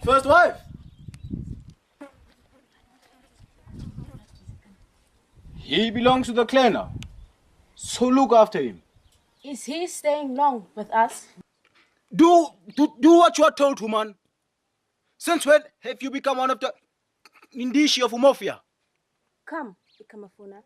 First wife. He belongs to the clan now. So look after him. Is he staying long with us? Do what you are told, woman. Since when have you become one of the Indici of Umofia? Come, Ikamafuna.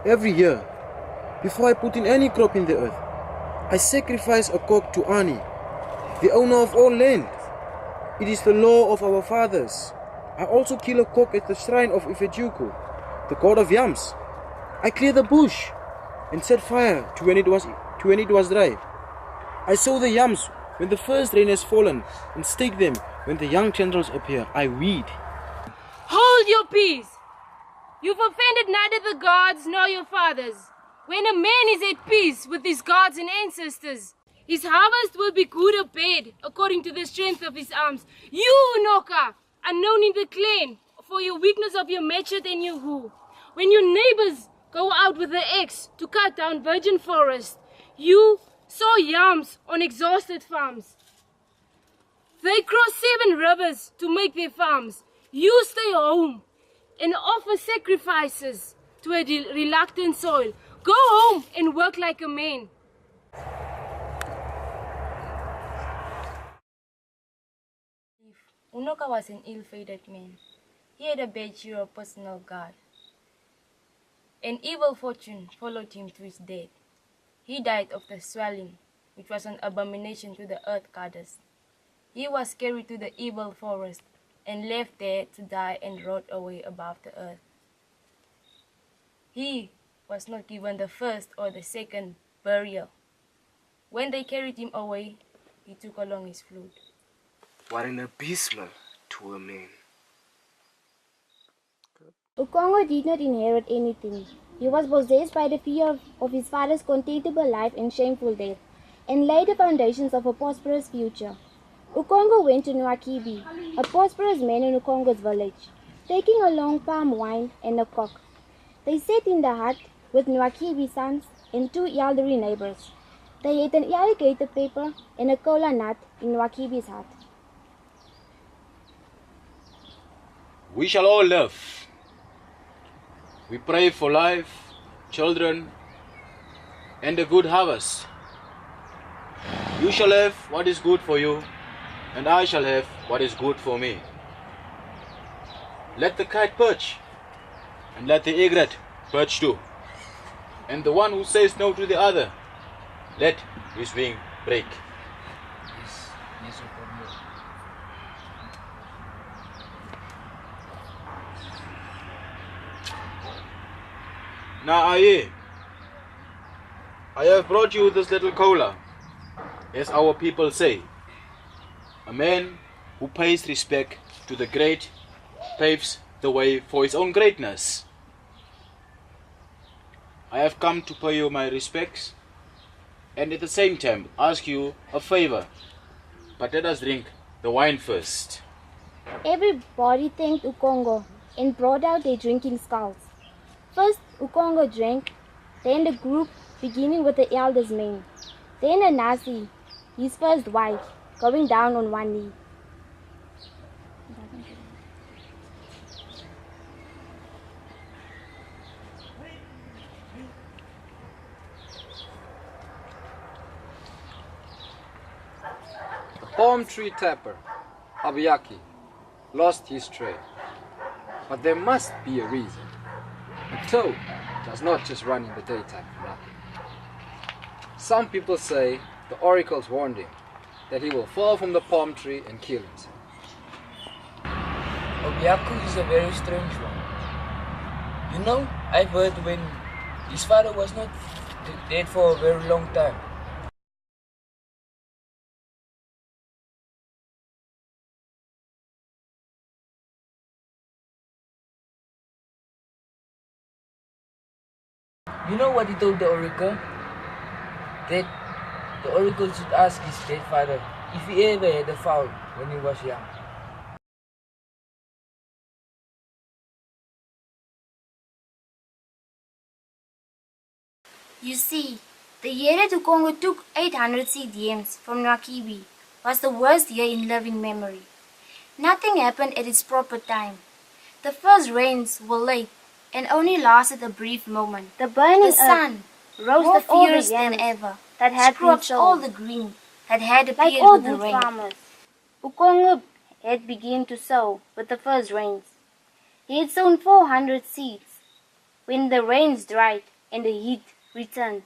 Every year, before I put in any crop in the earth, I sacrifice a cock to Ani, the owner of all land. It is the law of our fathers. I also kill a cock at the shrine of Ifejuku, the god of yams. I clear the bush and set fire to when it was dry. I sow the yams when the first rain has fallen and stake them when the young tendrils appear. I weed. Hold your peace! You've offended neither the gods nor your fathers. When a man is at peace with his gods and ancestors, his harvest will be good or bad according to the strength of his arms. You, Unoka, are known in the clan for your weakness of your machete and your hoe. When your neighbors go out with the axe to cut down virgin forest, you sow yams on exhausted farms. They cross 7 rivers to make their farms. You stay home and offer sacrifices to a reluctant soil. Go home and work like a man. Unoka was an ill-fated man. He had a bad year of personal guard. An evil fortune followed him to his death. He died of the swelling, which was an abomination to the earth goddess. He was carried to the evil forest and left there to die and rot away above the earth. He was not given the first or the second burial. When they carried him away, he took along his flute. What an abysmal to a man. Ukongo did not inherit anything. He was possessed by the fear of his father's contemptible life and shameful death, and laid the foundations of a prosperous future. Ukongo went to Nwakibi, a prosperous man in Ukongo's village, taking along palm wine and a cock. They sat in the hut with Nwakibi's sons and 2 elderly neighbors. They ate an alligator pepper and a cola nut in Nwakibi's hut. We shall all live. We pray for life, children, and a good harvest. You shall have what is good for you, and I shall have what is good for me. Let the kite perch, and let the egret perch too. And the one who says no to the other, let his wing break. Now, Aye, I have brought you this little cola, as our people say. A man who pays respect to the great paves the way for his own greatness. I have come to pay you my respects and at the same time ask you a favor. But let us drink the wine first. Everybody thanked Ukongo and brought out their drinking skulls. First, Ukongo drank, then the group, beginning with the eldest man. Then Anasi, his first wife, going down on one knee. Palm tree tapper, Abiaki, lost his trail. But there must be a reason. A toad does not just run in the daytime for nothing. Some people say the oracles warned him that he will fall from the palm tree and kill himself. Obiaku is a very strange one. You know, I've heard when his father was not dead for a very long time. You know what he told the oracle? That the oracle should ask his dead father if he ever had a fowl when he was young. You see, the year that Ukongo took 800 seed yams from Nwakibi was the worst year in living memory. Nothing happened at its proper time. The first rains were late and only lasted a brief moment. The sun rose the fierce than ever, that had scorched all the green that had appeared like with the rain. Farmers, Ukongo had begun to sow with the first rains. He had sown 400 seeds when the rains dried and the heat returned.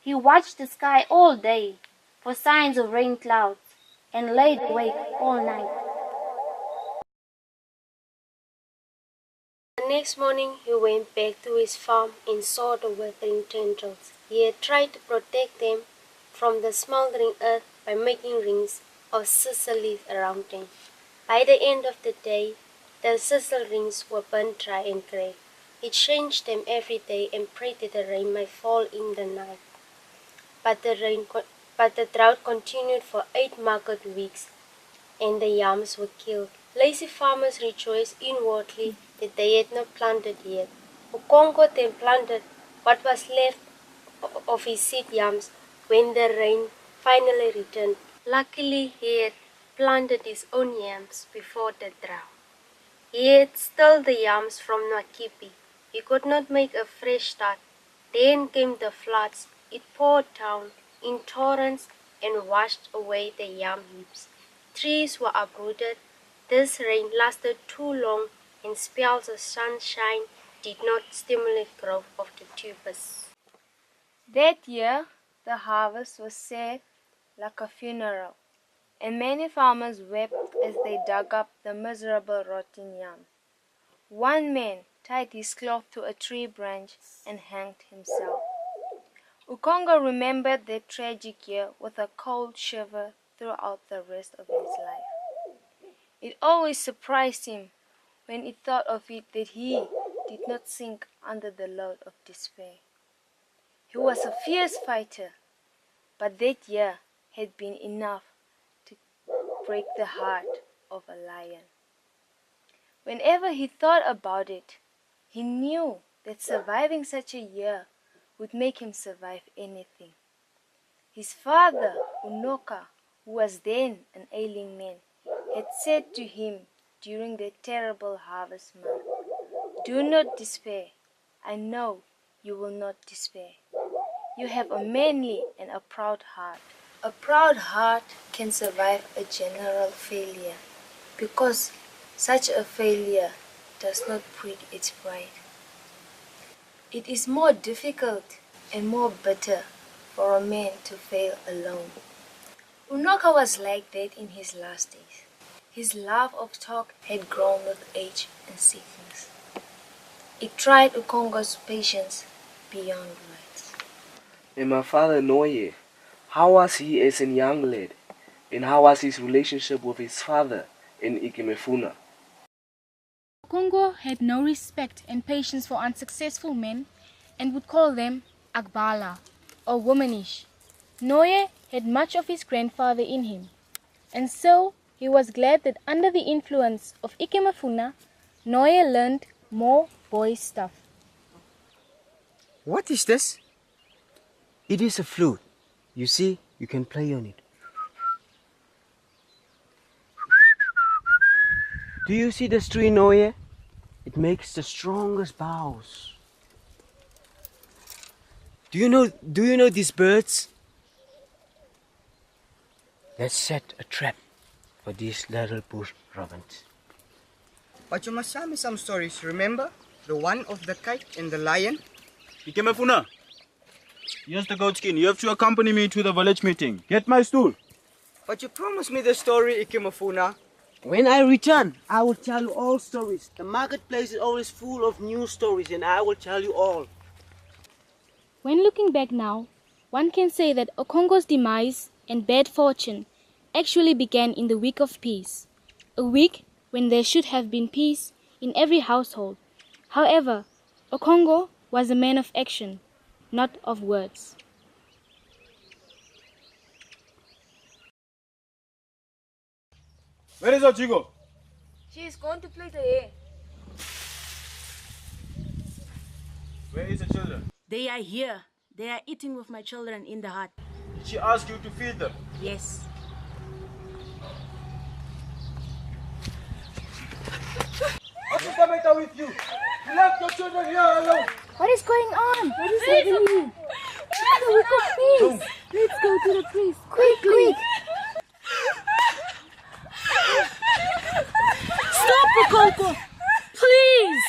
He watched the sky all day for signs of rain clouds and laid awake all night. The next morning he went back to his farm and saw the withering tendrils. He had tried to protect them from the smoldering earth by making rings of sisal leaves around them. By the end of the day, the sisal rings were burnt dry and grey. He changed them every day and prayed that the rain might fall in the night. But the drought continued for 8 market weeks, and the yams were killed. Lazy farmers rejoiced inwardly that they had not planted yet. Ukongo then planted what was left of his seed yams when the rain finally returned. Luckily, he had planted his own yams before the drought. He had stole the yams from Nwakibi. He could not make a fresh start. Then came the floods. It poured down in torrents and washed away the yam heaps. Trees were uprooted. This rain lasted too long, and spells of sunshine did not stimulate growth of the tubers. That year, the harvest was sad like a funeral, and many farmers wept as they dug up the miserable rotten yam. One man tied his cloth to a tree branch and hanged himself. Ukongo remembered that tragic year with a cold shiver throughout the rest of his life. It always surprised him when he thought of it that he did not sink under the load of despair. He was a fierce fighter, but that year had been enough to break the heart of a lion. Whenever he thought about it, he knew that surviving such a year would make him survive anything. His father, Unoka, who was then an ailing man, had said to him during the terrible harvest month, "Do not despair. I know you will not despair. You have a manly and a proud heart. A proud heart can survive a general failure because such a failure does not breed its pride. It is more difficult and more bitter for a man to fail alone." Unoka was like that in his last days. His love of talk had grown with age and sickness. It tried Ukongo's patience beyond words. And my father Noye, how was he as a young lad? And how was his relationship with his father in Ikemefuna? Ukongo had no respect and patience for unsuccessful men and would call them Akbala, or womanish. Noye had much of his grandfather in him, and so he was glad that under the influence of Ikemefuna, Noye learned more boy stuff. What is this? It is a flute. You see, you can play on it. Do you see this tree, Noye? It makes the strongest boughs. Do you know these birds? Let's set a trap for these little bush robins. But you must tell me some stories, remember? The one of the kite and the lion? Ikemefuna, here's the goat skin. You have to accompany me to the village meeting. Get my stool. But you promised me the story, Ikemefuna. When I return, I will tell you all stories. The marketplace is always full of new stories, and I will tell you all. When looking back now, one can say that Okongo's demise and bad fortune actually began in the week of peace, a week when there should have been peace in every household. However, Okongo was a man of action, not of words. Where is Ochigo? She is going to play the air. Where is the children? They are here. They are eating with my children in the hut. Did she ask you to feed them? Yes. What's the matter with you? You left your children here alone. What is going on? What is happening? It's the week of peace. Let's go to the priest. Quick. Stop, Okongo! Please!